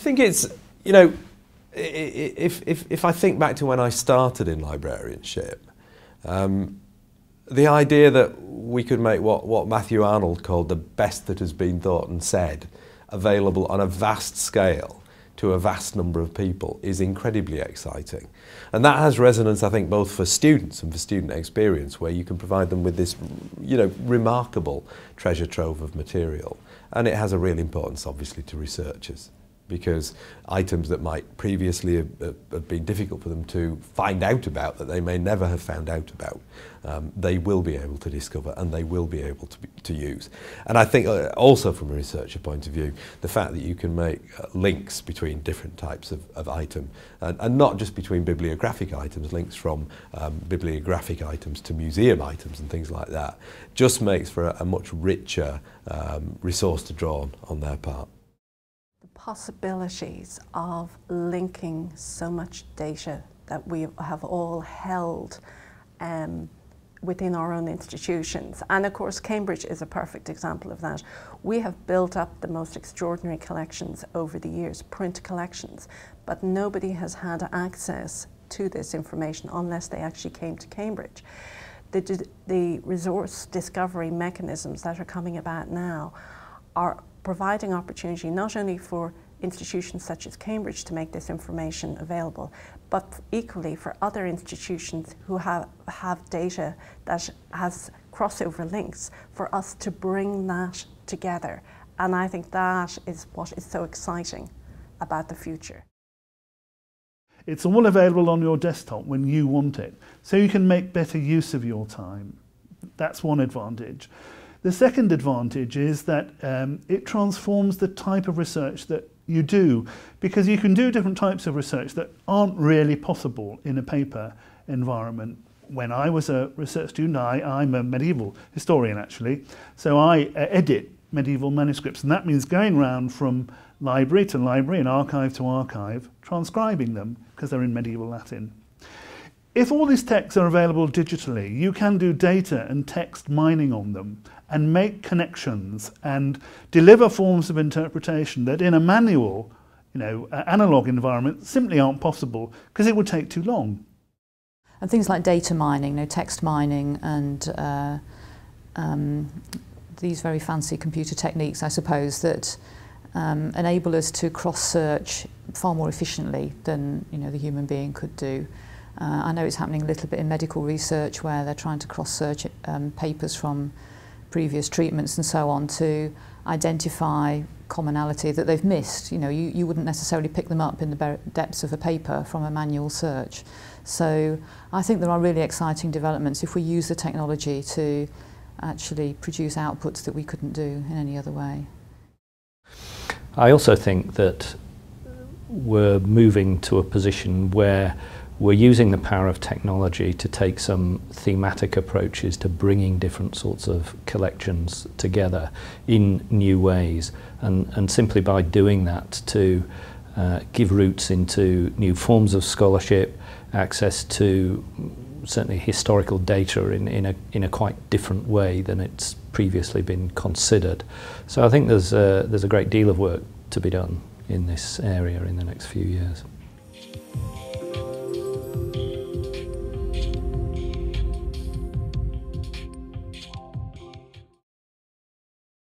think it's, you know, if I think back to when I started in librarianship, the idea that we could make what Matthew Arnold called the best that has been thought and said available on a vast scale to a vast number of people is incredibly exciting. And that has resonance, I think, both for students and for student experience, where you can provide them with this, you know, remarkable treasure trove of material. And it has a real importance, obviously, to researchers, because items that might previously have been difficult for them to find out about, that they may never have found out about, they will be able to discover and they will be able to use. And I think also from a researcher point of view, the fact that you can make links between different types of item, and not just between bibliographic items, links from bibliographic items to museum items and things like that, just makes for a much richer resource to draw on their part. Possibilities of linking so much data that we have all held within our own institutions. And of course, Cambridge is a perfect example of that. We have built up the most extraordinary collections over the years, print collections, but nobody has had access to this information unless they actually came to Cambridge. The resource discovery mechanisms that are coming about now are providing opportunity not only for institutions such as Cambridge to make this information available, but equally for other institutions who have data that has crossover links, for us to bring that together. And I think that is what is so exciting about the future. It's all available on your desktop when you want it, so you can make better use of your time. That's one advantage. The second advantage is that it transforms the type of research that you do, because you can do different types of research that aren't really possible in a paper environment. When I was a research student, I'm a medieval historian actually, so I edit medieval manuscripts, and that means going around from library to library and archive to archive, transcribing them because they're in medieval Latin. If all these texts are available digitally, you can do data and text mining on them and make connections and deliver forms of interpretation that in a manual, analog environment simply aren't possible because it would take too long. And things like data mining, text mining, and these very fancy computer techniques, I suppose, that enable us to cross-search far more efficiently than the human being could do. I know it's happening a little bit in medical research where they're trying to cross-search papers from previous treatments and so on to identify commonality that they've missed. You wouldn't necessarily pick them up in the depths of a paper from a manual search. So I think there are really exciting developments if we use the technology to actually produce outputs that we couldn't do in any other way. I also think that we're moving to a position where we're using the power of technology to take some thematic approaches to bringing different sorts of collections together in new ways, and simply by doing that to give roots into new forms of scholarship, access to certainly historical data in a quite different way than it's previously been considered. So I think there's a great deal of work to be done in this area in the next few years.